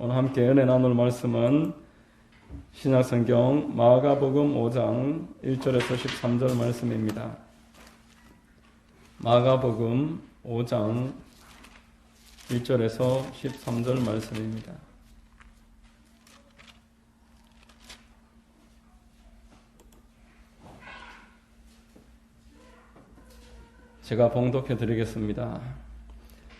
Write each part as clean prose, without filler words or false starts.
오늘 함께 은혜 나눌 말씀은 신약성경 마가복음 5장 1절에서 13절 말씀입니다. 마가복음 5장 1절에서 13절 말씀입니다. 제가 봉독해 드리겠습니다.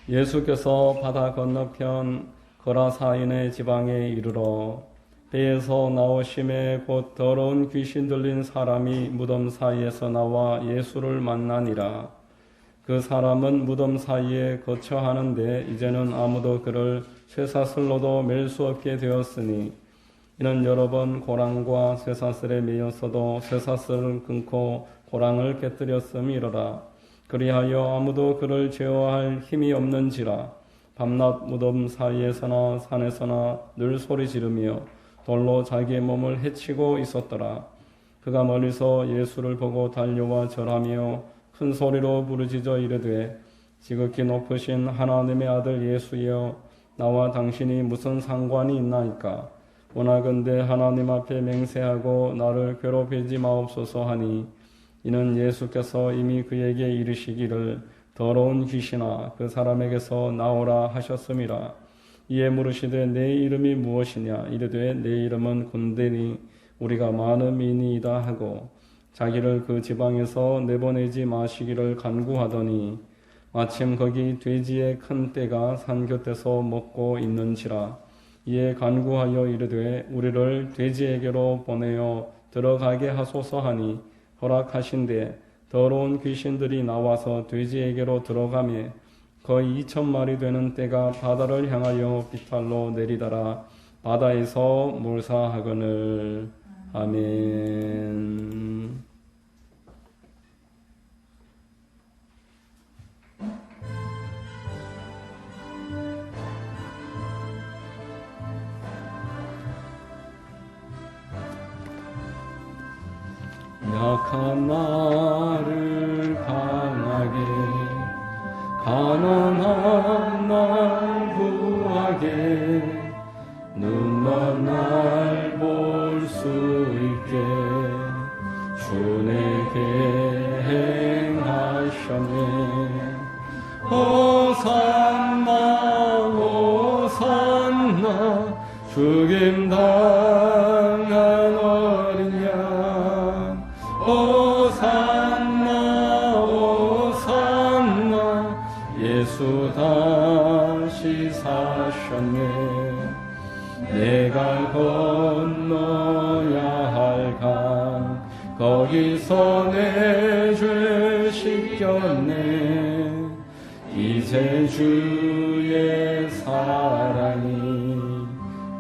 예수께서 바다 건너편 거라사인의 지방에 이르러 배에서 나오심에 곧 더러운 귀신 들린 사람이 무덤 사이에서 나와 예수를 만나니라. 그 사람은 무덤 사이에 거처하는데 이제는 아무도 그를 쇠사슬로도 맬 수 없게 되었으니 이는 여러 번 고랑과 쇠사슬에 매였어도 쇠사슬을 끊고 고랑을 깨뜨렸음이로라. 그리하여 아무도 그를 제어할 힘이 없는지라. 밤낮 무덤 사이에서나 산에서나 늘 소리 지르며 돌로 자기의 몸을 해치고 있었더라. 그가 멀리서 예수를 보고 달려와 절하며 큰 소리로 부르짖어 이르되 지극히 높으신 하나님의 아들 예수여, 나와 당신이 무슨 상관이 있나이까? 원하건대 하나님 앞에 맹세하고 나를 괴롭히지 마옵소서 하니, 이는 예수께서 이미 그에게 이르시기를 더러운 귀신아 그 사람에게서 나오라 하셨음이라. 이에 물으시되 내 이름이 무엇이냐? 이르되 내 이름은 군대니 우리가 많은 민이이다 하고 자기를 그 지방에서 내보내지 마시기를 간구하더니 마침 거기 돼지의 큰 떼가 산 곁에서 먹고 있는지라. 이에 간구하여 이르되 우리를 돼지에게로 보내어 들어가게 하소서 하니 허락하신대 더러운 귀신들이 나와서 돼지에게로 들어가매 거의 2,000마리 되는 떼가 바다를 향하여 비탈로 내리더라. 바다에서 몰사하거늘. 아멘. 약한 나를 강하게 가난한 날 구하게 눈먼 날 볼 수 있게 주 내게 행하셨네. 호산나 호산나 죽임 당한 어린 양. 호산나 호산나 예수 다시 사셨네. 내가 건너야 할 강 거기서 내 죄 씻겼네. 이제 주의 사랑이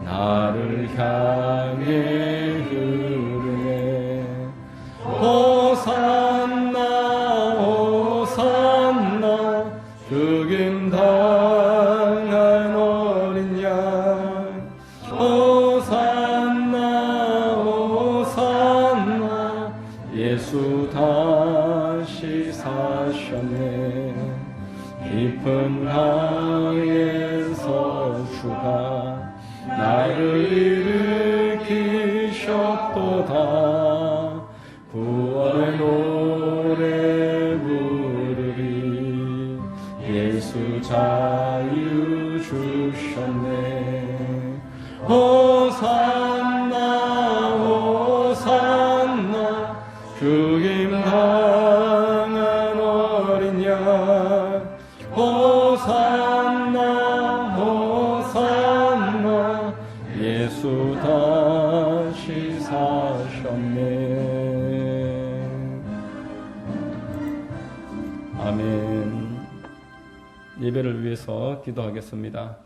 나를 향해 흐르네. 호산나 호산나 죽임 당한 어린 양. 호산나 호산나 예수 다시 사셨네. 깊은 강에서 주가 나를 일으키셨도다. 구원의 노래 부르리. 예수 자유 주셨네. 호산나 호산나 죽임 당한 어린 양. 호산나 호산나 예수 다시 사셨네. 아멘. 예배를 위해서 기도하겠습니다.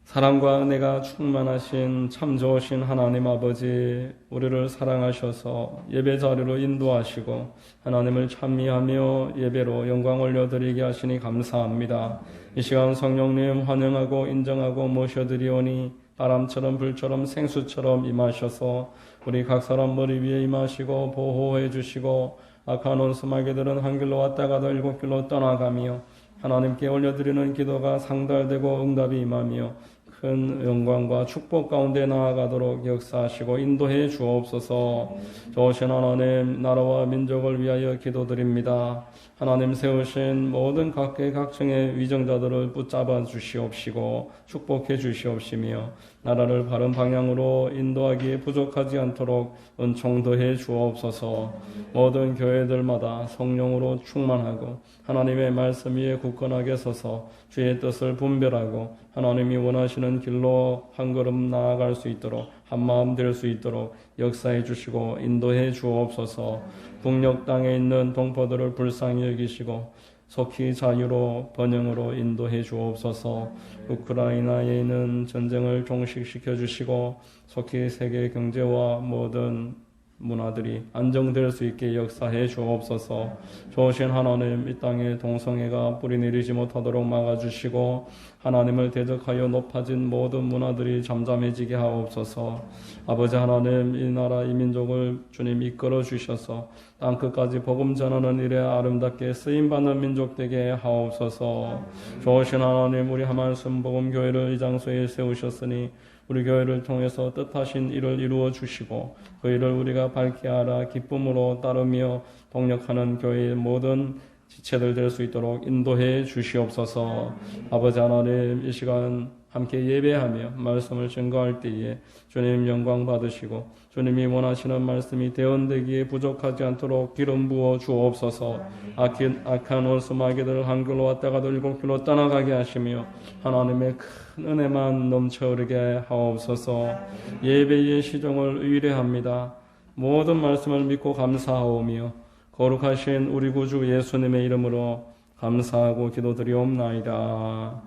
사랑과 은혜가 충만하신 참 좋으신 하나님 아버지, 우리를 사랑하셔서 예배 자리로 인도하시고 하나님을 찬미하며 예배로 영광 올려드리게 하시니 감사합니다. 이 시간 성령님 환영하고 인정하고 모셔드리오니 바람처럼 불처럼 생수처럼 임하셔서 우리 각 사람 머리 위에 임하시고 보호해 주시고 악한 원수마귀들은 한 길로 왔다가도 7길로 떠나가며 하나님께 올려드리는 기도가 상달되고 응답이 임하며 큰 영광과 축복 가운데 나아가도록 역사하시고 인도해 주옵소서. 좋으신 하나님, 나라와 민족을 위하여 기도드립니다. 하나님 세우신 모든 각계 각층의 위정자들을 붙잡아 주시옵시고 축복해 주시옵시며 나라를 바른 방향으로 인도하기에 부족하지 않도록 은총 더해 주옵소서. 모든 교회들마다 성령으로 충만하고 하나님의 말씀 위에 굳건하게 서서 주의 뜻을 분별하고 하나님이 원하시는 길로 한 걸음 나아갈 수 있도록 한마음 될 수 있도록 역사해 주시고 인도해 주옵소서. 북녘 땅에 있는 동포들을 불쌍히 여기시고 속히 자유로 번영으로 인도해 주옵소서. 우크라이나에 있는 전쟁을 종식시켜 주시고 속히 세계 경제와 모든 문화들이 안정될 수 있게 역사해 주옵소서. 좋으신 하나님, 이 땅에 동성애가 뿌리내리지 못하도록 막아주시고 하나님을 대적하여 높아진 모든 문화들이 잠잠해지게 하옵소서. 아버지 하나님, 이 나라 이 민족을 주님 이끌어 주셔서 땅끝까지 복음 전하는 일에 아름답게 쓰임받는 민족 되게 하옵소서. 좋으신 하나님, 우리 하만순 복음교회를 이 장소에 세우셨으니 우리 교회를 통해서 뜻하신 일을 이루어 주시고 그 일을 우리가 밝히 알아 기쁨으로 따르며 동력하는 교회의 모든 지체들 될 수 있도록 인도해 주시옵소서. 아버지 하나님, 이 시간 함께 예배하며 말씀을 증거할 때에 주님 영광 받으시고 주님이 원하시는 말씀이 대언되기에 부족하지 않도록 기름 부어 주옵소서. 악한 원수마귀들을 한 길로 왔다가도 일곱 길로 떠나가게 하시며 하나님의 큰 은혜만 넘쳐 흐르게 하옵소서. 예배의 시종을 의뢰합니다. 모든 말씀을 믿고 감사하오며 거룩하신 우리 구주 예수님의 이름으로 감사하고 기도드리옵나이다.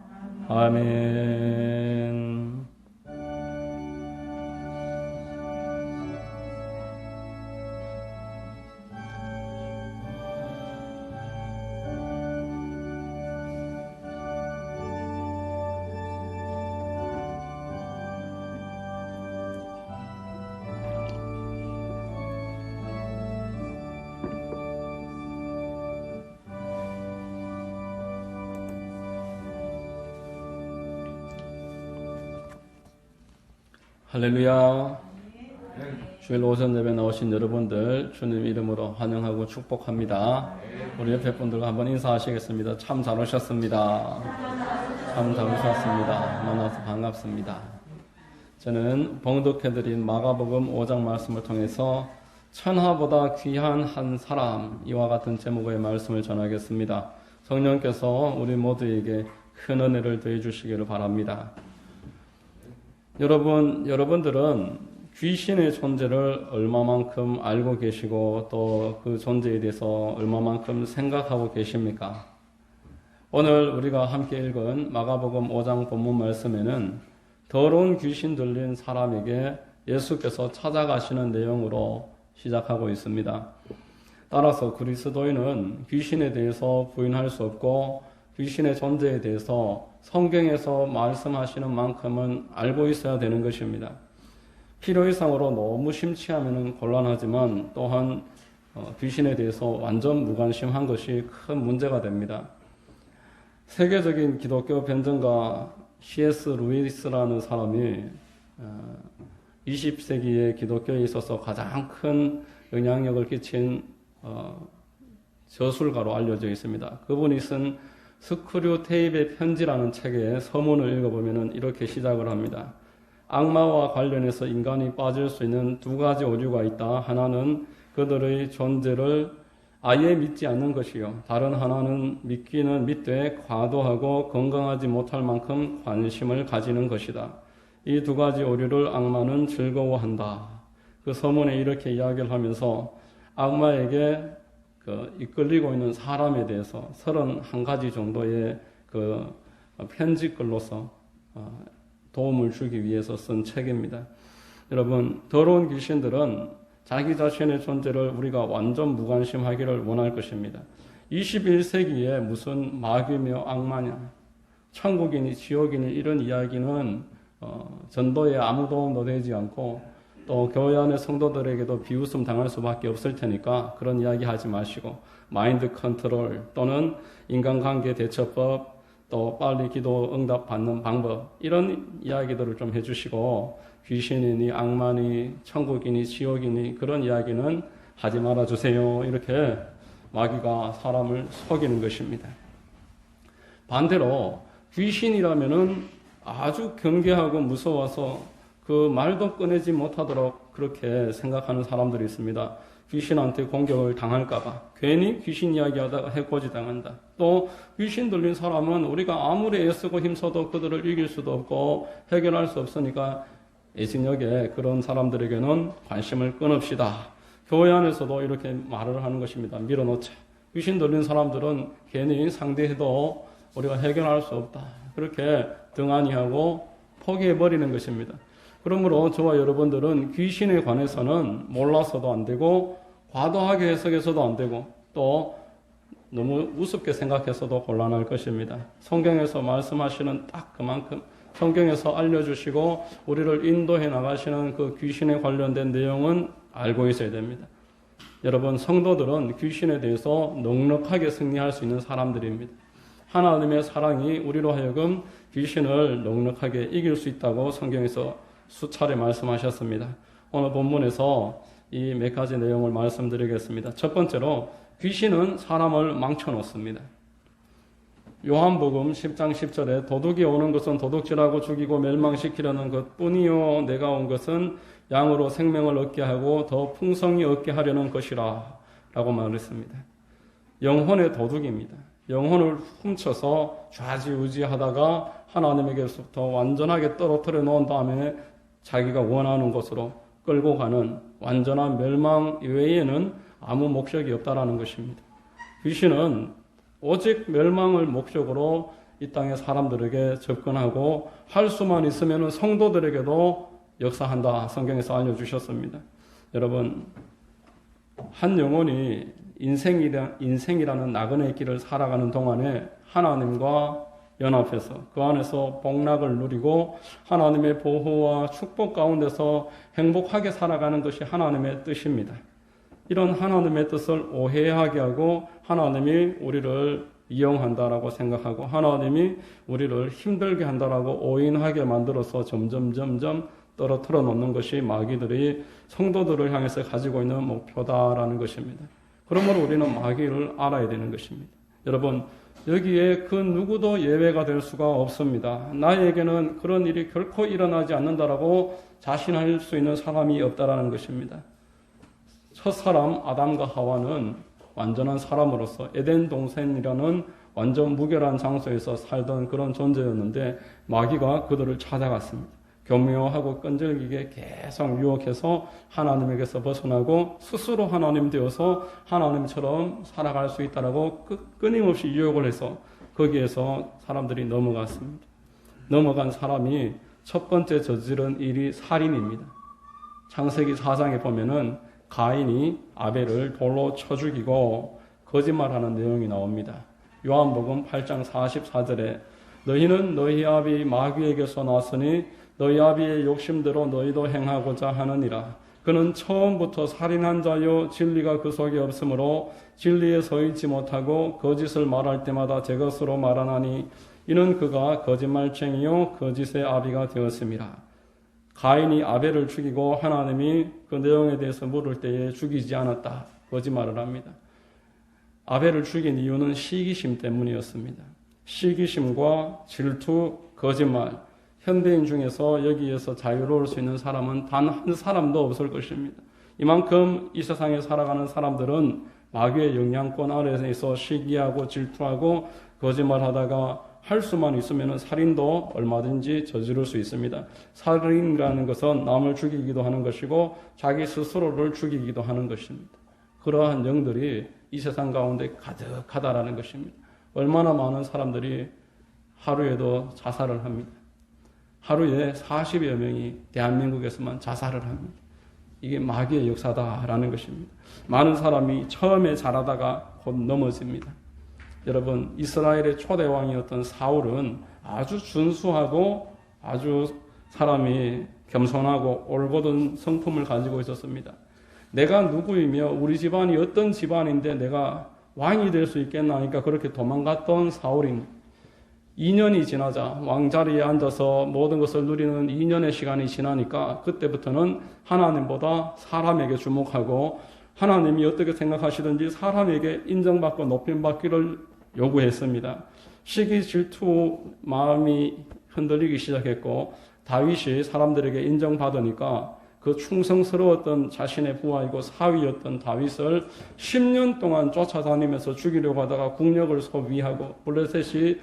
아멘. 할렐루야. 주일 오전 예배 나오신 여러분들 주님 이름으로 환영하고 축복합니다. 우리 옆에 분들과 한번 인사하시겠습니다. 참 잘 오셨습니다. 참 잘 오셨습니다. 만나서 반갑습니다. 저는 봉독해드린 마가복음 5장 말씀을 통해서 천하보다 귀한 한 사람, 이와 같은 제목의 말씀을 전하겠습니다. 성령께서 우리 모두에게 큰 은혜를 더해 주시기를 바랍니다. 여러분들은 귀신의 존재를 얼마만큼 알고 계시고 또 그 존재에 대해서 얼마만큼 생각하고 계십니까? 오늘 우리가 함께 읽은 마가복음 5장 본문 말씀에는 더러운 귀신 들린 사람에게 예수께서 찾아가시는 내용으로 시작하고 있습니다. 따라서 그리스도인은 귀신에 대해서 부인할 수 없고 귀신의 존재에 대해서 성경에서 말씀하시는 만큼은 알고 있어야 되는 것입니다. 필요 이상으로 너무 심취하면 곤란하지만 또한 귀신에 대해서 완전 무관심한 것이 큰 문제가 됩니다. 세계적인 기독교 변증가 C.S. 루이스라는 사람이 20세기의 기독교에 있어서 가장 큰 영향력을 끼친 저술가로 알려져 있습니다. 그분이 쓴 스크류 테이프의 편지라는 책의 서문을 읽어보면 이렇게 시작을 합니다. 악마와 관련해서 인간이 빠질 수 있는 두 가지 오류가 있다. 하나는 그들의 존재를 아예 믿지 않는 것이요. 다른 하나는 믿기는 믿되 과도하고 건강하지 못할 만큼 관심을 가지는 것이다. 이 두 가지 오류를 악마는 즐거워한다. 그 서문에 이렇게 이야기를 하면서 악마에게 이끌리고 있는 사람에 대해서 31가지 정도의 편지글로서 도움을 주기 위해서 쓴 책입니다. 여러분, 더러운 귀신들은 자기 자신의 존재를 우리가 완전 무관심하기를 원할 것입니다. 21세기에 무슨 마귀며 악마냐, 천국이니 지옥이니 이런 이야기는 전도에 아무 도움도 되지 않고 또 교회 안의 성도들에게도 비웃음 당할 수밖에 없을 테니까 그런 이야기 하지 마시고 마인드 컨트롤 또는 인간관계 대처법 또 빨리 기도 응답 받는 방법, 이런 이야기들을 좀 해주시고, 귀신이니 악마니 천국이니 지옥이니 그런 이야기는 하지 말아주세요. 이렇게 마귀가 사람을 속이는 것입니다. 반대로 귀신이라면은 아주 경계하고 무서워서 그 말도 꺼내지 못하도록 그렇게 생각하는 사람들이 있습니다. 귀신한테 공격을 당할까봐 괜히 귀신 이야기하다가 해코지 당한다. 또 귀신 들린 사람은 우리가 아무리 애쓰고 힘써도 그들을 이길 수도 없고 해결할 수 없으니까 애진역에 그런 사람들에게는 관심을 끊읍시다. 교회 안에서도 이렇게 말을 하는 것입니다. 밀어놓자. 귀신 들린 사람들은 괜히 상대해도 우리가 해결할 수 없다. 그렇게 등한히하고 포기해버리는 것입니다. 그러므로 저와 여러분들은 귀신에 관해서는 몰라서도 안 되고 과도하게 해석해서도 안 되고 또 너무 우습게 생각해서도 곤란할 것입니다. 성경에서 말씀하시는 딱 그만큼 성경에서 알려주시고 우리를 인도해 나가시는 그 귀신에 관련된 내용은 알고 있어야 됩니다. 여러분, 성도들은 귀신에 대해서 넉넉하게 승리할 수 있는 사람들입니다. 하나님의 사랑이 우리로 하여금 귀신을 넉넉하게 이길 수 있다고 성경에서 수차례 말씀하셨습니다. 오늘 본문에서 이 몇 가지 내용을 말씀드리겠습니다. 첫 번째로 귀신은 사람을 망쳐놓습니다. 요한복음 10장 10절에 도둑이 오는 것은 도둑질하고 죽이고 멸망시키려는 것뿐이요 내가 온 것은 양으로 생명을 얻게 하고 더 풍성히 얻게 하려는 것이라 라고 말했습니다. 영혼의 도둑입니다. 영혼을 훔쳐서 좌지우지하다가 하나님에게서부터 완전하게 떨어뜨려 놓은 다음에 자기가 원하는 곳으로 끌고 가는 완전한 멸망 외에는 아무 목적이 없다라는 것입니다. 귀신은 오직 멸망을 목적으로 이 땅의 사람들에게 접근하고 할 수만 있으면 성도들에게도 역사한다. 성경에서 알려주셨습니다. 여러분, 한 영혼이 인생이라는 나그네 길을 살아가는 동안에 하나님과 연합해서 그 안에서 복락을 누리고 하나님의 보호와 축복 가운데서 행복하게 살아가는 것이 하나님의 뜻입니다. 이런 하나님의 뜻을 오해하게 하고 하나님이 우리를 이용한다라고 생각하고 하나님이 우리를 힘들게 한다라고 오인하게 만들어서 점점 떨어뜨려 놓는 것이 마귀들이 성도들을 향해서 가지고 있는 목표다라는 것입니다. 그러므로 우리는 마귀를 알아야 되는 것입니다. 여러분, 여기에 그 누구도 예외가 될 수가 없습니다. 나에게는 그런 일이 결코 일어나지 않는다라고 자신할 수 있는 사람이 없다라는 것입니다. 첫사람 아담과 하와는 완전한 사람으로서 에덴 동산이라는 완전 무결한 장소에서 살던 그런 존재였는데 마귀가 그들을 찾아갔습니다. 교묘하고 끈질기게 계속 유혹해서 하나님에게서 벗어나고 스스로 하나님 되어서 하나님처럼 살아갈 수 있다라고 끊임없이 유혹을 해서 거기에서 사람들이 넘어갔습니다. 넘어간 사람이 첫 번째 저지른 일이 살인입니다. 창세기 4장에 보면은 가인이 아벨을 돌로 쳐 죽이고 거짓말하는 내용이 나옵니다. 요한복음 8장 44절에 너희는 너희 아비 마귀에게서 났으니 너희 아비의 욕심대로 너희도 행하고자 하느니라. 그는 처음부터 살인한 자요 진리가 그 속에 없으므로 진리에 서 있지 못하고 거짓을 말할 때마다 제 것으로 말하나니 이는 그가 거짓말쟁이요 거짓의 아비가 되었음이라. 가인이 아벨을 죽이고 하나님이 그 내용에 대해서 물을 때에 죽이지 않았다. 거짓말을 합니다. 아벨을 죽인 이유는 시기심 때문이었습니다. 시기심과 질투, 거짓말. 현대인 중에서 여기에서 자유로울 수 있는 사람은 단 한 사람도 없을 것입니다. 이만큼 이 세상에 살아가는 사람들은 마귀의 영향권 아래에서 시기하고 질투하고 거짓말하다가 할 수만 있으면 살인도 얼마든지 저지를 수 있습니다. 살인이라는 것은 남을 죽이기도 하는 것이고 자기 스스로를 죽이기도 하는 것입니다. 그러한 영들이 이 세상 가운데 가득하다라는 것입니다. 얼마나 많은 사람들이 하루에도 자살을 합니다. 하루에 40여 명이 대한민국에서만 자살을 합니다. 이게 마귀의 역사다라는 것입니다. 많은 사람이 처음에 잘하다가 곧 넘어집니다. 여러분, 이스라엘의 초대 왕이었던 사울은 아주 준수하고 아주 사람이 겸손하고 올곧은 성품을 가지고 있었습니다. 내가 누구이며 우리 집안이 어떤 집안인데 내가 왕이 될 수 있겠나 하니까 그렇게 도망갔던 사울입니다. 2년이 지나자 왕자리에 앉아서 모든 것을 누리는 2년의 시간이 지나니까 그때부터는 하나님보다 사람에게 주목하고 하나님이 어떻게 생각하시든지 사람에게 인정받고 높임받기를 요구했습니다. 시기 질투 마음이 흔들리기 시작했고 다윗이 사람들에게 인정받으니까 그 충성스러웠던 자신의 부하이고 사위였던 다윗을 10년 동안 쫓아다니면서 죽이려고 하다가 국력을 소비하고 블레셋이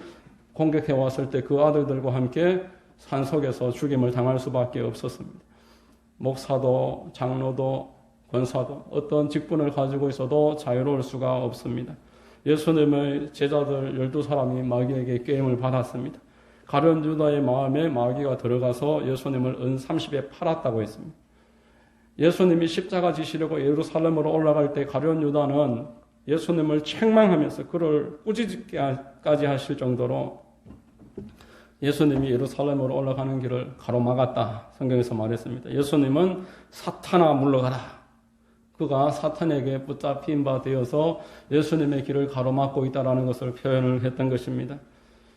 공격해 왔을 때 그 아들들과 함께 산속에서 죽임을 당할 수밖에 없었습니다. 목사도 장로도 권사도 어떤 직분을 가지고 있어도 자유로울 수가 없습니다. 예수님의 제자들 12사람이 마귀에게 꾀임을 받았습니다. 가룟 유다의 마음에 마귀가 들어가서 예수님을 은 30에 팔았다고 했습니다. 예수님이 십자가 지시려고 예루살렘으로 올라갈 때 가룟 유다는 예수님을 책망하면서 그를 꾸짖기까지 하실 정도로 예수님이 예루살렘으로 올라가는 길을 가로막았다. 성경에서 말했습니다. 예수님은 사탄아 물러가라. 그가 사탄에게 붙잡힌 바 되어서 예수님의 길을 가로막고 있다는 것을 표현을 했던 것입니다.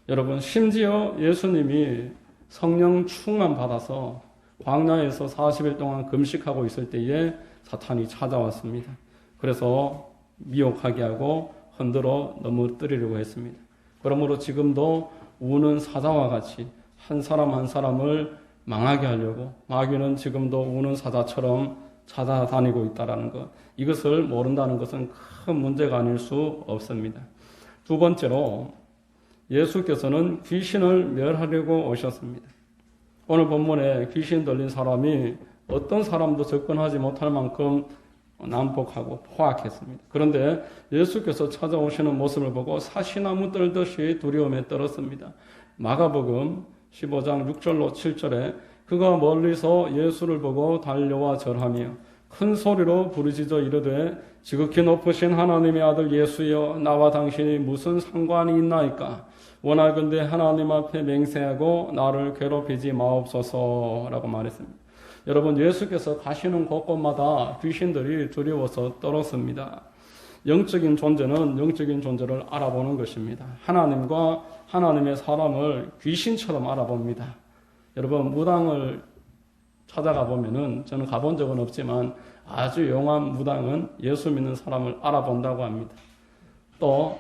여러분, 심지어 예수님이 성령 충만 받아서 광야에서 40일 동안 금식하고 있을 때에 사탄이 찾아왔습니다. 그래서 미혹하게 하고 흔들어 넘어뜨리려고 했습니다. 그러므로 지금도 우는 사자와 같이 한 사람 한 사람을 망하게 하려고 마귀는 지금도 우는 사자처럼 찾아다니고 있다는 것, 이것을 모른다는 것은 큰 문제가 아닐 수 없습니다. 두 번째로 예수께서는 귀신을 멸하려고 오셨습니다. 오늘 본문에 귀신 들린 사람이 어떤 사람도 접근하지 못할 만큼 난폭하고 포악했습니다. 그런데 예수께서 찾아오시는 모습을 보고 사시나무 떨듯이 두려움에 떨었습니다. 마가복음 15장 6절로 7절에 그가 멀리서 예수를 보고 달려와 절하며 큰 소리로 부르짖어 이르되 지극히 높으신 하나님의 아들 예수여 나와 당신이 무슨 상관이 있나이까 원하건대 하나님 앞에 맹세하고 나를 괴롭히지 마옵소서라고 말했습니다. 여러분, 예수께서 가시는 곳곳마다 귀신들이 두려워서 떨었습니다. 영적인 존재는 영적인 존재를 알아보는 것입니다. 하나님과 하나님의 사람을 귀신처럼 알아봅니다. 여러분, 무당을 찾아가 보면은 저는 가본 적은 없지만 아주 용한 무당은 예수 믿는 사람을 알아본다고 합니다. 또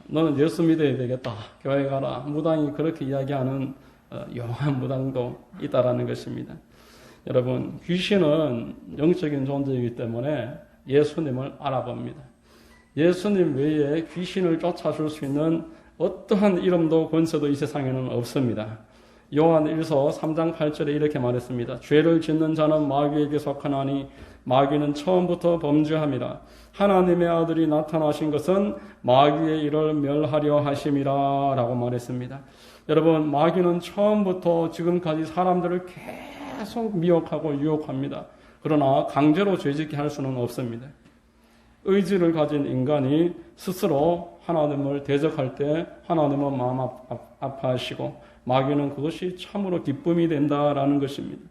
너는 예수 믿어야 되겠다. 교회 가라. 무당이 그렇게 이야기하는 용한 무당도 있다라는 것입니다. 여러분, 귀신은 영적인 존재이기 때문에 예수님을 알아봅니다. 예수님 외에 귀신을 쫓아줄 수 있는 어떠한 이름도 권세도 이 세상에는 없습니다. 요한 1서 3장 8절에 이렇게 말했습니다. 죄를 짓는 자는 마귀에게 속하나니 마귀는 처음부터 범죄함이라. 하나님의 아들이 나타나신 것은 마귀의 일을 멸하려 하심이라 라고 말했습니다. 여러분, 마귀는 처음부터 지금까지 사람들을 계속 미혹하고 유혹합니다. 그러나 강제로 죄짓게 할 수는 없습니다. 의지를 가진 인간이 스스로 하나님을 대적할 때 하나님은 마음 아파하시고 마귀는 그것이 참으로 기쁨이 된다라는 것입니다.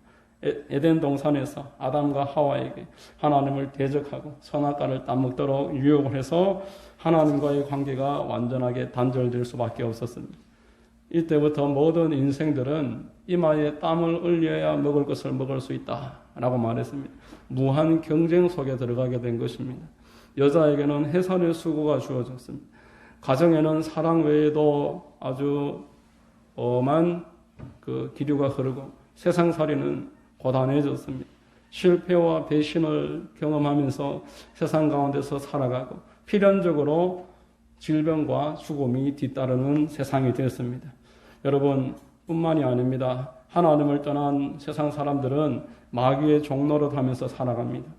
에덴 동산에서 아담과 하와에게 하나님을 대적하고 선악과를 따먹도록 유혹을 해서 하나님과의 관계가 완전하게 단절될 수밖에 없었습니다. 이때부터 모든 인생들은 이마에 땀을 흘려야 먹을 것을 먹을 수 있다라고 말했습니다. 무한 경쟁 속에 들어가게 된 것입니다. 여자에게는 해산의 수고가 주어졌습니다. 가정에는 사랑 외에도 아주 엄한 그 기류가 흐르고 세상살이는 고단해졌습니다. 실패와 배신을 경험하면서 세상 가운데서 살아가고 필연적으로 질병과 죽음이 뒤따르는 세상이 되었습니다. 여러분, 뿐만이 아닙니다. 하나님을 떠난 세상 사람들은 마귀의 종노릇하면서 살아갑니다.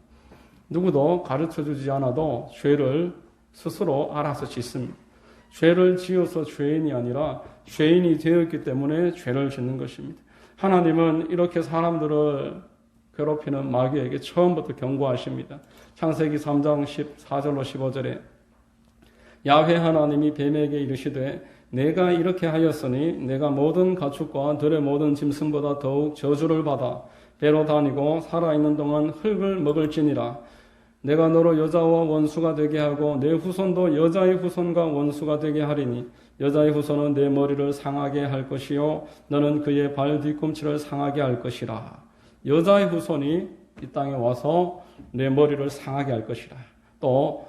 누구도 가르쳐주지 않아도 죄를 스스로 알아서 짓습니다. 죄를 지어서 죄인이 아니라 죄인이 되었기 때문에 죄를 짓는 것입니다. 하나님은 이렇게 사람들을 괴롭히는 마귀에게 처음부터 경고하십니다. 창세기 3장 14절로 15절에 야훼 하나님이 뱀에게 이르시되 내가 이렇게 하였으니 내가 모든 가축과 들의 모든 짐승보다 더욱 저주를 받아 배로 다니고 살아있는 동안 흙을 먹을지니라. 내가 너로 여자와 원수가 되게 하고 내 후손도 여자의 후손과 원수가 되게 하리니 여자의 후손은 내 머리를 상하게 할 것이요 너는 그의 발 뒤꿈치를 상하게 할 것이라. 여자의 후손이 이 땅에 와서 내 머리를 상하게 할 것이라. 또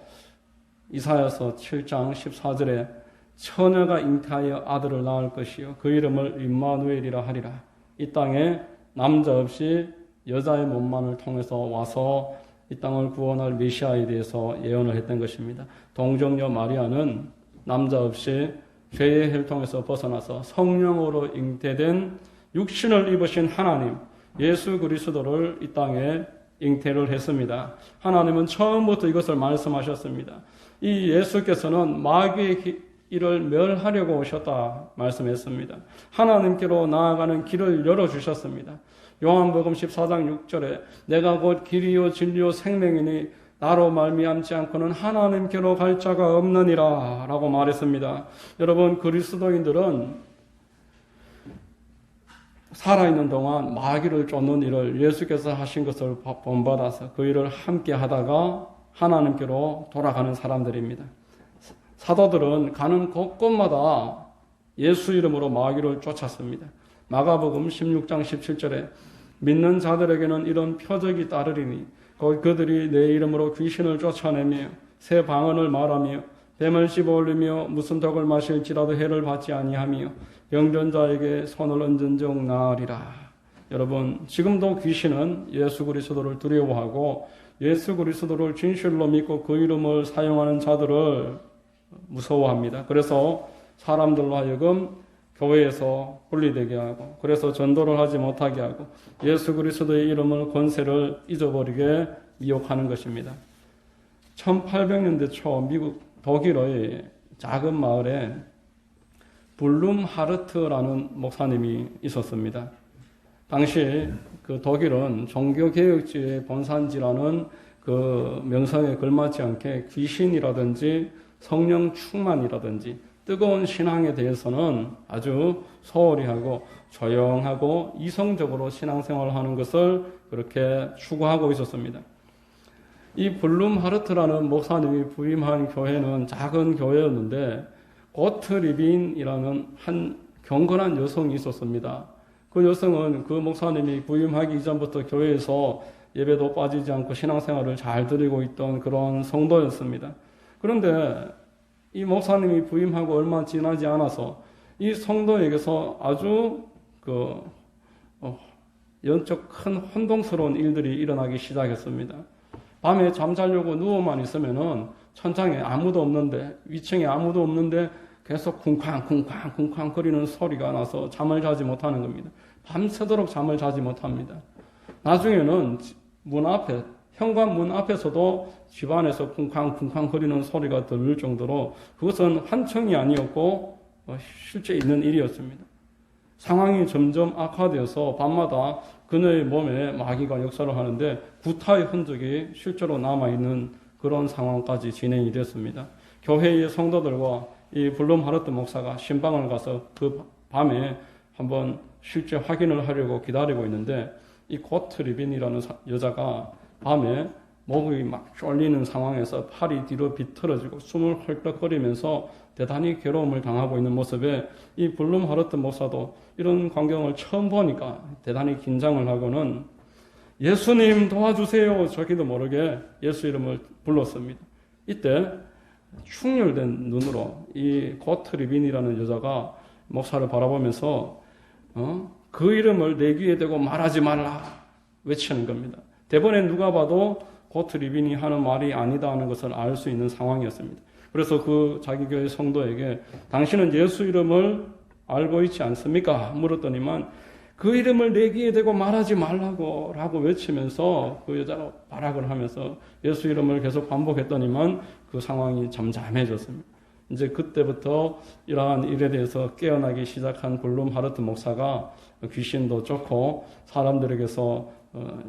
이사야서 7장 14절에 처녀가 잉태하여 아들을 낳을 것이요 그 이름을 임마누엘이라 하리라. 이 땅에 남자 없이 여자의 몸만을 통해서 와서 이 땅을 구원할 메시아에 대해서 예언을 했던 것입니다. 동정녀 마리아는 남자 없이 죄의 혈통에서 벗어나서 성령으로 잉태된 육신을 입으신 하나님 예수 그리스도를 이 땅에 잉태를 했습니다. 하나님은 처음부터 이것을 말씀하셨습니다. 이 예수께서는 마귀의 이를 멸하려고 오셨다 말씀했습니다. 하나님께로 나아가는 길을 열어주셨습니다. 요한복음 14장 6절에 내가 곧 길이요 진리요 생명이니 나로 말미암지 않고는 하나님께로 갈 자가 없느니라 라고 말했습니다. 여러분 그리스도인들은 살아있는 동안 마귀를 쫓는 일을 예수께서 하신 것을 본받아서 그 일을 함께 하다가 하나님께로 돌아가는 사람들입니다. 사도들은 가는 곳곳마다 예수 이름으로 마귀를 쫓았습니다. 마가복음 16장 17절에 믿는 자들에게는 이런 표적이 따르리니 그들이 내 이름으로 귀신을 쫓아내며 새 방언을 말하며 뱀을 씹어올리며 무슨 독을 마실지라도 해를 받지 아니하며 병든 자에게 손을 얹은 적 나으리라. 여러분 지금도 귀신은 예수 그리스도를 두려워하고 예수 그리스도를 진실로 믿고 그 이름을 사용하는 자들을 무서워합니다. 그래서 사람들로 하여금 교회에서 분리되게 하고 그래서 전도를 하지 못하게 하고 예수 그리스도의 이름을 권세를 잊어버리게 미혹하는 것입니다. 1800년대 초 미국 독일의 작은 마을에 블룸하르트라는 목사님이 있었습니다. 당시 그 독일은 종교개혁주의 본산지라는 그 명성에 걸맞지 않게 귀신이라든지 성령 충만이라든지 뜨거운 신앙에 대해서는 아주 소홀히 하고 조용하고 이성적으로 신앙생활을 하는 것을 그렇게 추구하고 있었습니다. 이 블룸하르트라는 목사님이 부임한 교회는 작은 교회였는데 고트리빈이라는 한 경건한 여성이 있었습니다. 그 여성은 그 목사님이 부임하기 이전부터 교회에서 예배도 빠지지 않고 신앙생활을 잘 드리고 있던 그런 성도였습니다. 그런데 이 목사님이 부임하고 얼마 지나지 않아서 이 성도에게서 아주 영적 큰 혼동스러운 일들이 일어나기 시작했습니다. 밤에 잠자려고 누워만 있으면은 천장에 아무도 없는데 위층에 아무도 없는데 계속 쿵쾅 거리는 소리가 나서 잠을 자지 못하는 겁니다. 밤새도록 잠을 자지 못합니다. 나중에는 문 앞에 현관문 앞에서도 집안에서 쿵쾅 거리는 소리가 들릴 정도로 그것은 환청이 아니었고 실제 있는 일이었습니다. 상황이 점점 악화되어서 밤마다 그녀의 몸에 마귀가 역사를 하는데 구타의 흔적이 실제로 남아있는 그런 상황까지 진행이 됐습니다. 교회의 성도들과 이 블룸하르트 목사가 신방을 가서 그 밤에 한번 실제 확인을 하려고 기다리고 있는데 이 고트리빈이라는 여자가 밤에 목이 막 쫄리는 상황에서 팔이 뒤로 비틀어지고 숨을 헐떡거리면서 대단히 괴로움을 당하고 있는 모습에 이 블룸하르트 목사도 이런 광경을 처음 보니까 대단히 긴장을 하고는 예수님 도와주세요 저기도 모르게 예수 이름을 불렀습니다. 이때 충혈된 눈으로 이 고트리빈이라는 여자가 목사를 바라보면서 그 이름을 내 귀에 대고 말하지 말라 외치는 겁니다. 대번에 누가 봐도 고트리빈이 하는 말이 아니다 하는 것을 알 수 있는 상황이었습니다. 그래서 그 자기 교회 성도에게 당신은 예수 이름을 알고 있지 않습니까? 물었더니만 그 이름을 내 귀에 대고 말하지 말라고 라고 외치면서 그 여자가 발악을 하면서 예수 이름을 계속 반복했더니만 그 상황이 잠잠해졌습니다. 이제 그때부터 이러한 일에 대해서 깨어나기 시작한 블룸하르트 목사가 귀신도 쫓고 사람들에게서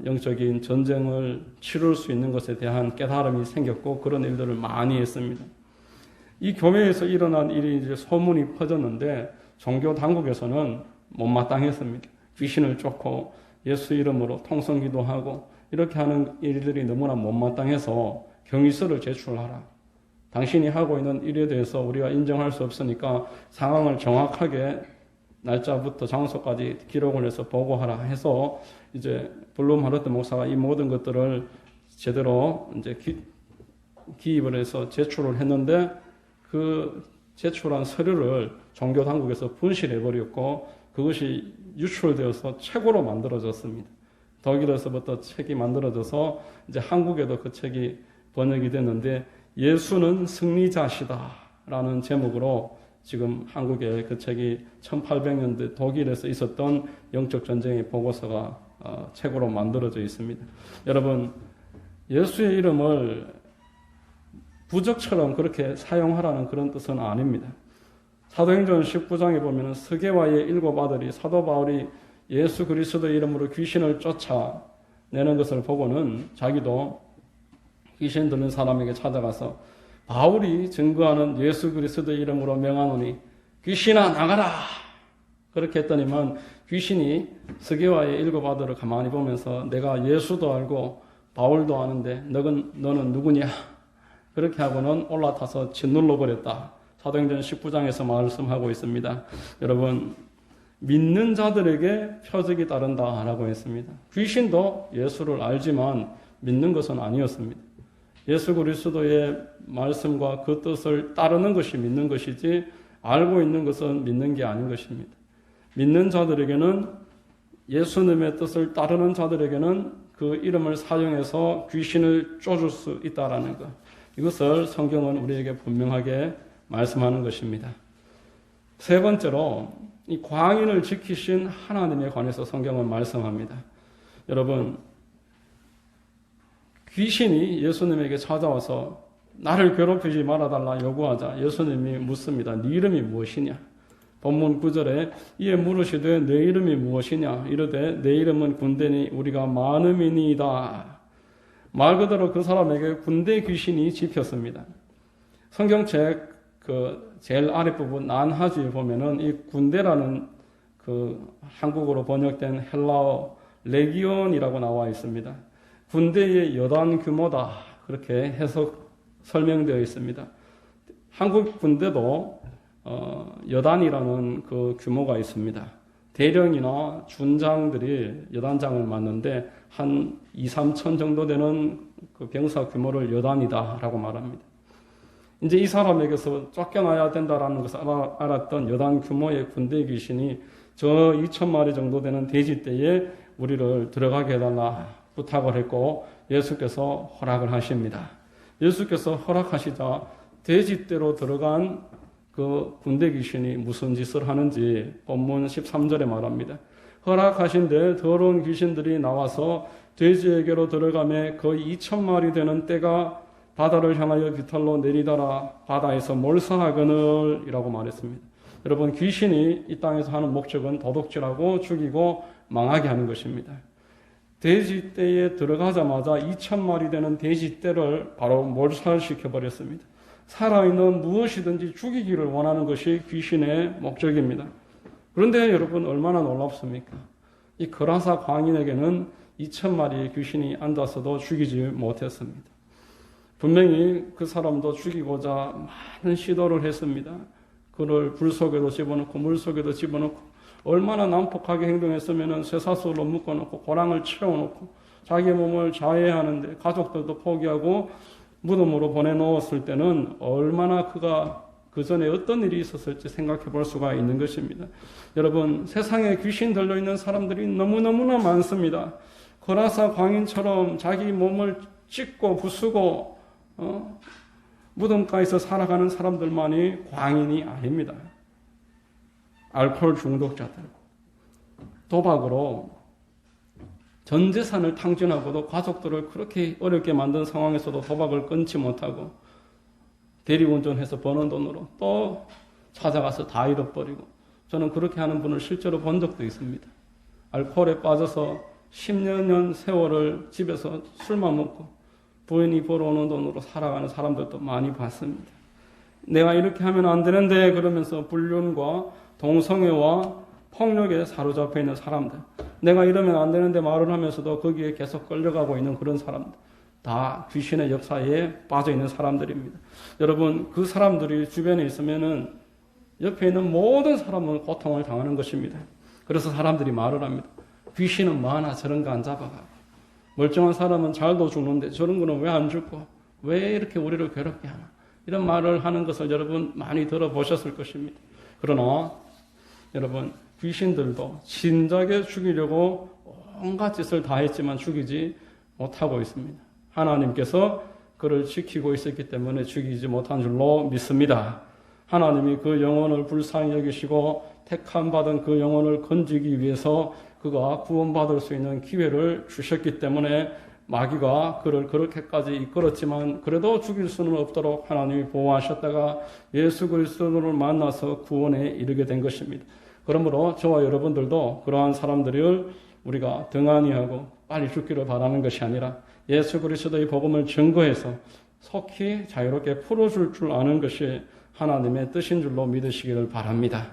영적인 전쟁을 치룰 수 있는 것에 대한 깨달음이 생겼고 그런 일들을 많이 했습니다. 이 교회에서 일어난 일이 이제 소문이 퍼졌는데 종교 당국에서는 못마땅했습니다. 귀신을 쫓고 예수 이름으로 통성기도하고 이렇게 하는 일들이 너무나 못마땅해서 경위서를 제출하라. 당신이 하고 있는 일에 대해서 우리가 인정할 수 없으니까 상황을 정확하게 날짜부터 장소까지 기록을 해서 보고하라 해서 이제 블룸 하르트 목사가 이 모든 것들을 제대로 이제 기입을 해서 제출을 했는데 그 제출한 서류를 종교 당국에서 분실해 버렸고 그것이 유출되어서 책으로 만들어졌습니다. 독일에서부터 책이 만들어져서 이제 한국에도 그 책이 번역이 됐는데 예수는 승리자시다라는 제목으로 지금 한국에 그 책이 1800년대 독일에서 있었던 영적 전쟁의 보고서가 책으로 만들어져 있습니다. 여러분, 예수의 이름을 부적처럼 그렇게 사용하라는 그런 뜻은 아닙니다. 사도행전 19장에 보면 스게와의 7 아들이 사도 바울이 예수 그리스도의 이름으로 귀신을 쫓아내는 것을 보고는 자기도 귀신 들린 사람에게 찾아가서 바울이 증거하는 예수 그리스도의 이름으로 명하노니 귀신아 나가라 그렇게 했더니만 귀신이 스게와의 7 아들을 가만히 보면서 내가 예수도 알고 바울도 아는데 너는 누구냐 그렇게 하고는 올라타서 짓눌러 버렸다. 사도행전 19장에서 말씀하고 있습니다. 여러분, 믿는 자들에게 표적이 따른다라고 했습니다. 귀신도 예수를 알지만 믿는 것은 아니었습니다. 예수 그리스도의 말씀과 그 뜻을 따르는 것이 믿는 것이지 알고 있는 것은 믿는 게 아닌 것입니다. 믿는 자들에게는 예수님의 뜻을 따르는 자들에게는 그 이름을 사용해서 귀신을 쫓을 수 있다라는 것. 이것을 성경은 우리에게 분명하게 말씀하는 것입니다. 세 번째로 이 광인을 지키신 하나님에 관해서 성경은 말씀합니다. 여러분, 귀신이 예수님에게 찾아와서 나를 괴롭히지 말아달라 요구하자 예수님이 묻습니다. 네 이름이 무엇이냐? 본문 9절에 이에 물으시되 내 이름이 무엇이냐? 이르되 내 이름은 군대니 우리가 많음이니이다. 말 그대로 그 사람에게 군대 귀신이 집혔습니다. 성경책 그 제일 아랫부분 난하주에 보면은 이 군대라는 그 한국어로 번역된 헬라어 레기온이라고 나와 있습니다. 군대의 여단 규모다 그렇게 설명되어 있습니다. 한국 군대도 여단이라는 그 규모가 있습니다. 대령이나 준장들이 여단장을 맡는데 한 2, 3천 정도 되는 그 병사 규모를 여단이다라고 말합니다. 이제 이 사람에게서 쫓겨나야 된다라는 것을 알았던 여단 규모의 군대 귀신이 저 2,000마리 정도 되는 돼지떼에 우리를 들어가게 해달라 부탁을 했고 예수께서 허락을 하십니다. 예수께서 허락하시자 돼지떼로 들어간 그 군대 귀신이 무슨 짓을 하는지 본문 13절에 말합니다. 허락하신데 더러운 귀신들이 나와서 돼지에게로 들어가매 거의 2,000마리 되는 떼가 바다를 향하여 비탈로 내리더라 바다에서 몰사하거늘 이라고 말했습니다. 여러분, 귀신이 이 땅에서 하는 목적은 도둑질하고 죽이고 망하게 하는 것입니다. 돼지떼에 들어가자마자 2,000마리 되는 돼지떼를 바로 몰살시켜버렸습니다. 살아있는 무엇이든지 죽이기를 원하는 것이 귀신의 목적입니다. 그런데 여러분, 얼마나 놀랍습니까? 이 거라사 광인에게는 2,000마리의 귀신이 앉아서도 죽이지 못했습니다. 분명히 그 사람도 죽이고자 많은 시도를 했습니다. 그를 불 속에도 집어넣고 물 속에도 집어넣고 얼마나 난폭하게 행동했으면 쇠사슬로 묶어놓고 고랑을 채워놓고 자기 몸을 자해하는데 가족들도 포기하고 무덤으로 보내놓았을 때는 얼마나 그가 그 전에 어떤 일이 있었을지 생각해 볼 수가 있는 것입니다. 여러분, 세상에 귀신 들려있는 사람들이 너무너무나 많습니다. 거라사 광인처럼 자기 몸을 찢고 부수고 무덤가에서 살아가는 사람들만이 광인이 아닙니다. 알코올 중독자들, 도박으로 전 재산을 탕진하고도 가족들을 그렇게 어렵게 만든 상황에서도 도박을 끊지 못하고 대리운전해서 버는 돈으로 또 찾아가서 다 잃어버리고, 저는 그렇게 하는 분을 실제로 본 적도 있습니다. 알코올에 빠져서 10여 년 세월을 집에서 술만 먹고 부인이 벌어오는 돈으로 살아가는 사람들도 많이 봤습니다. 내가 이렇게 하면 안 되는데 그러면서 불륜과 동성애와 폭력에 사로잡혀 있는 사람들, 내가 이러면 안 되는데 말을 하면서도 거기에 계속 끌려가고 있는 그런 사람들, 다 귀신의 역사에 빠져 있는 사람들입니다. 여러분, 그 사람들이 주변에 있으면은 옆에 있는 모든 사람은 고통을 당하는 것입니다. 그래서 사람들이 말을 합니다. 귀신은 뭐하나 저런 거 안 잡아가고, 멀쩡한 사람은 잘도 죽는데 저런 거는 왜 안 죽고 왜 이렇게 우리를 괴롭게 하나, 이런 말을 하는 것을 여러분 많이 들어보셨을 것입니다. 그러나 여러분, 귀신들도 진작에 죽이려고 온갖 짓을 다 했지만 죽이지 못하고 있습니다. 하나님께서 그를 지키고 있었기 때문에 죽이지 못한 줄로 믿습니다. 하나님이 그 영혼을 불쌍히 여기시고 택함 받은 그 영혼을 건지기 위해서 그가 구원받을 수 있는 기회를 주셨기 때문에 마귀가 그를 그렇게까지 이끌었지만 그래도 죽일 수는 없도록 하나님이 보호하셨다가 예수 그리스도를 만나서 구원에 이르게 된 것입니다. 그러므로 저와 여러분들도 그러한 사람들을 우리가 등한히 하고 빨리 죽기를 바라는 것이 아니라 예수 그리스도의 복음을 증거해서 속히 자유롭게 풀어줄 줄 아는 것이 하나님의 뜻인 줄로 믿으시기를 바랍니다.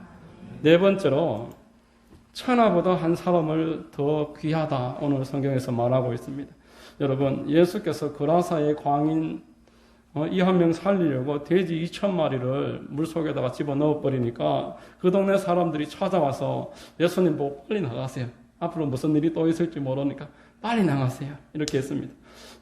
네 번째로 천하보다 한 사람을 더 귀하다, 오늘 성경에서 말하고 있습니다. 여러분, 예수께서 그라사의 광인 이 한 명 살리려고 돼지 2,000마리를 물속에다가 집어넣어 버리니까 그 동네 사람들이 찾아와서 예수님 보고 빨리 나가세요. 앞으로 무슨 일이 또 있을지 모르니까 빨리 나가세요. 이렇게 했습니다.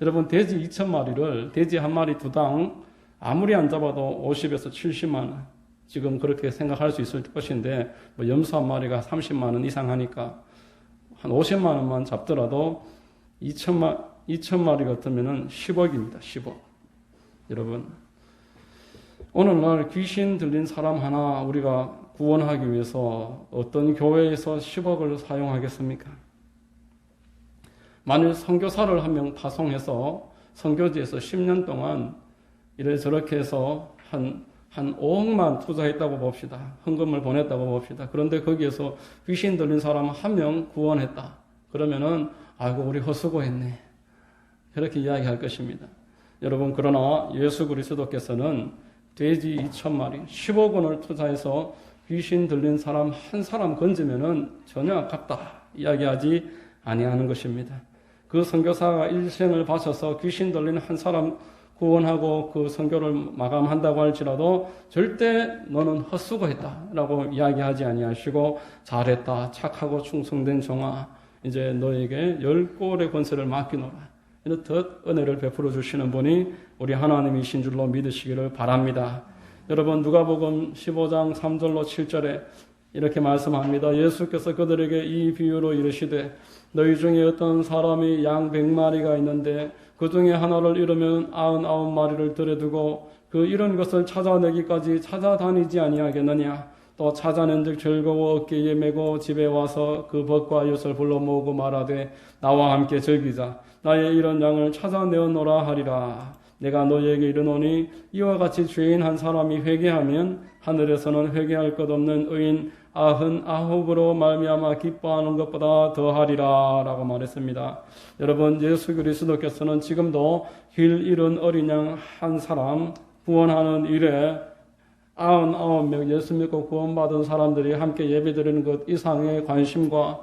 여러분, 돼지 2,000마리를 돼지 한 마리 두당 아무리 안 잡아도 50에서 70만 원, 지금 그렇게 생각할 수 있을 것인데 뭐 염소 한 마리가 30만 원 이상 하니까 한 50만 원만 잡더라도 2,000마리 같으면은 10억입니다. 10억. 여러분, 오늘날 귀신 들린 사람 하나 우리가 구원하기 위해서 어떤 교회에서 10억을 사용하겠습니까? 만일 선교사를 한 명 파송해서 선교지에서 10년 동안 이래저렇게 해서 한 5억만 투자했다고 봅시다. 헌금을 보냈다고 봅시다. 그런데 거기에서 귀신 들린 사람 한 명 구원했다. 그러면은 아이고 우리 헛수고했네. 그렇게 이야기할 것입니다. 여러분, 그러나 예수 그리스도께서는 돼지 2,000마리 10억 원을 투자해서 귀신 들린 사람 한 사람 건지면은 전혀 아깝다 이야기하지 아니하는 것입니다. 그 선교사가 일생을 바쳐서 귀신 들린 한 사람 구원하고 그 선교를 마감한다고 할지라도 절대 너는 헛수고했다라고 이야기하지 아니하시고 잘했다, 착하고 충성된 종아, 이제 너에게 10골의 권세를 맡기노라, 이렇듯 은혜를 베풀어 주시는 분이 우리 하나님이신 줄로 믿으시기를 바랍니다. 여러분, 누가복음 15장 3절로 7절에 이렇게 말씀합니다. 예수께서 그들에게 이 비유로 이르시되 너희 중에 어떤 사람이 양 100마리가 있는데 그 중에 하나를 잃으면 99마리를 들여두고 그 잃은 것을 찾아내기까지 찾아다니지 아니하겠느냐. 또 찾아낸즉 즐거워 어깨에 메고 집에 와서 그 벗과 윷을 불러 모으고 말하되 나와 함께 즐기자. 나의 이런 양을 찾아내어노라 하리라. 내가 너희에게 이르노니 이와 같이 죄인 한 사람이 회개하면 하늘에서는 회개할 것 없는 의인 99으로 말미암아 기뻐하는 것보다 더하리라 라고 말했습니다. 여러분, 예수 그리스도께서는 지금도 길 잃은 어린 양 한 사람 구원하는 일에 99명 예수 믿고 구원받은 사람들이 함께 예배드리는 것 이상의 관심과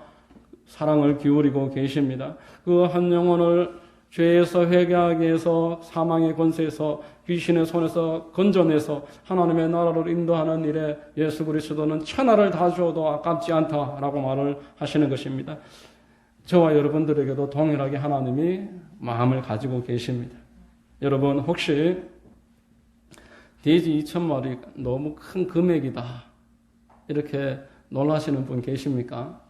사랑을 기울이고 계십니다. 그 한 영혼을 죄에서 회개하게 해서 사망의 권세에서 귀신의 손에서 건져내서 하나님의 나라로 인도하는 일에 예수 그리스도는 천하를 다 주어도 아깝지 않다라고 말을 하시는 것입니다. 저와 여러분들에게도 동일하게 하나님이 마음을 가지고 계십니다. 여러분, 혹시 돼지 2,000마리 너무 큰 금액이다 이렇게 놀라시는 분 계십니까?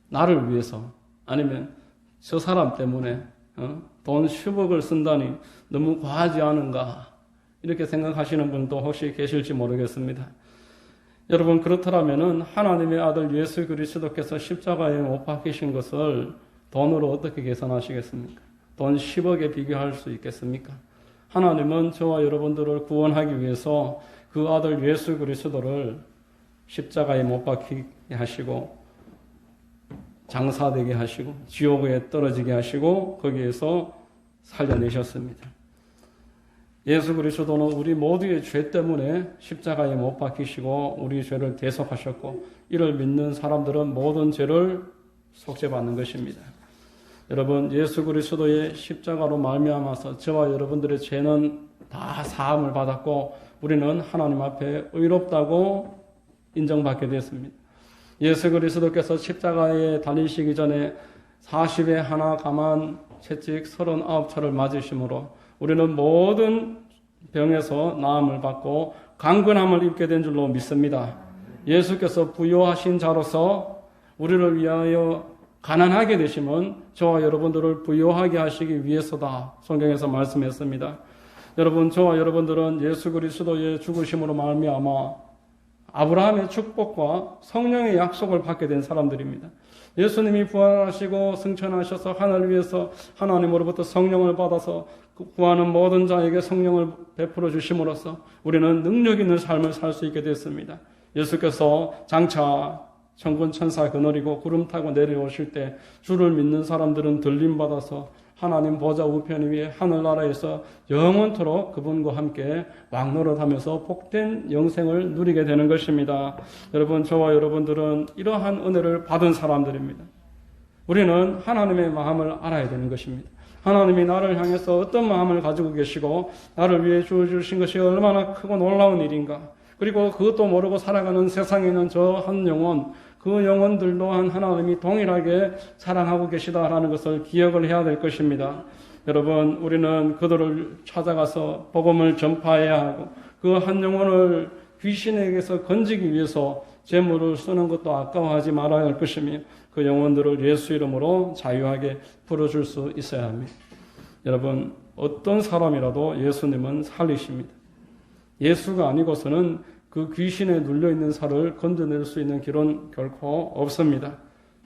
나를 위해서, 아니면 저 사람 때문에 돈 10억을 쓴다니 너무 과하지 않은가 이렇게 생각하시는 분도 혹시 계실지 모르겠습니다. 여러분, 그렇다면은 하나님의 아들 예수 그리스도께서 십자가에 못 박히신 것을 돈으로 어떻게 계산하시겠습니까? 돈 10억에 비교할 수 있겠습니까? 하나님은 저와 여러분들을 구원하기 위해서 그 아들 예수 그리스도를 십자가에 못 박히게 하시고 장사되게 하시고 지옥에 떨어지게 하시고 거기에서 살려내셨습니다. 예수 그리스도는 우리 모두의 죄 때문에 십자가에 못 박히시고 우리 죄를 대속하셨고 이를 믿는 사람들은 모든 죄를 속죄받는 것입니다. 여러분, 예수 그리스도의 십자가로 말미암아서 저와 여러분들의 죄는 다 사함을 받았고 우리는 하나님 앞에 의롭다고 인정받게 되었습니다. 예수 그리스도께서 십자가에 달리시기 전에 40에 하나 감한 채찍 39차를 맞으심으로 우리는 모든 병에서 나음을 받고 강건함을 입게 된 줄로 믿습니다. 예수께서 부요하신 자로서 우리를 위하여 가난하게 되심은 저와 여러분들을 부요하게 하시기 위해서다. 성경에서 말씀했습니다. 여러분, 저와 여러분들은 예수 그리스도의 죽으심으로 말미암아 아브라함의 축복과 성령의 약속을 받게 된 사람들입니다. 예수님이 부활하시고 승천하셔서 하늘 위에서 하나님으로부터 성령을 받아서 구하는 모든 자에게 성령을 베풀어 주심으로써 우리는 능력 있는 삶을 살 수 있게 됐습니다. 예수께서 장차 천군 천사 그늘이고 구름 타고 내려오실 때 주를 믿는 사람들은 들림받아서 하나님 보좌 우편 위에 하늘나라에서 영원토록 그분과 함께 왕노릇하면서 복된 영생을 누리게 되는 것입니다. 여러분, 저와 여러분들은 이러한 은혜를 받은 사람들입니다. 우리는 하나님의 마음을 알아야 되는 것입니다. 하나님이 나를 향해서 어떤 마음을 가지고 계시고 나를 위해 주어주신 것이 얼마나 크고 놀라운 일인가. 그리고 그것도 모르고 살아가는 세상에 있는 저 한 영혼, 그 영혼들 또한 하나님이 동일하게 사랑하고 계시다라는 것을 기억을 해야 될 것입니다. 여러분, 우리는 그들을 찾아가서 복음을 전파해야 하고 그 한 영혼을 귀신에게서 건지기 위해서 재물을 쓰는 것도 아까워하지 말아야 할 것이며 그 영혼들을 예수 이름으로 자유하게 풀어줄 수 있어야 합니다. 여러분, 어떤 사람이라도 예수님은 살리십니다. 예수가 아니고서는 그 귀신에 눌려있는 살을 건져낼 수 있는 길은 결코 없습니다.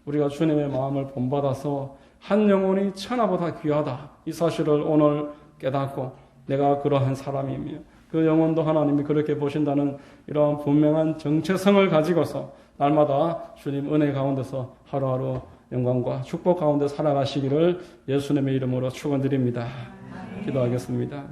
우리가 주님의 마음을 본받아서 한 영혼이 천하보다 귀하다. 이 사실을 오늘 깨닫고 내가 그러한 사람이며 그 영혼도 하나님이 그렇게 보신다는 이러한 분명한 정체성을 가지고서 날마다 주님 은혜 가운데서 하루하루 영광과 축복 가운데 살아가시기를 예수님의 이름으로 축원드립니다. 기도하겠습니다.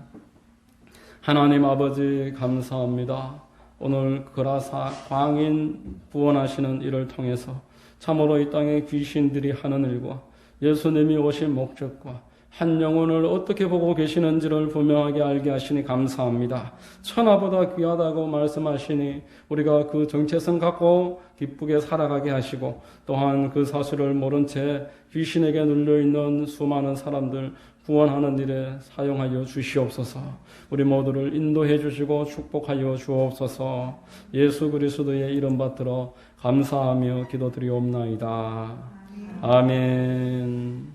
하나님 아버지 감사합니다. 오늘 그라사 광인 구원하시는 일을 통해서 참으로 이 땅의 귀신들이 하는 일과 예수님이 오신 목적과 한 영혼을 어떻게 보고 계시는지를 분명하게 알게 하시니 감사합니다. 천하보다 귀하다고 말씀하시니 우리가 그 정체성 갖고 기쁘게 살아가게 하시고 또한 그 사실을 모른 채 귀신에게 눌려있는 수많은 사람들 구원하는 일에 사용하여 주시옵소서. 우리 모두를 인도해 주시고 축복하여 주옵소서. 예수 그리스도의 이름 받들어 감사하며 기도드리옵나이다. 아멘.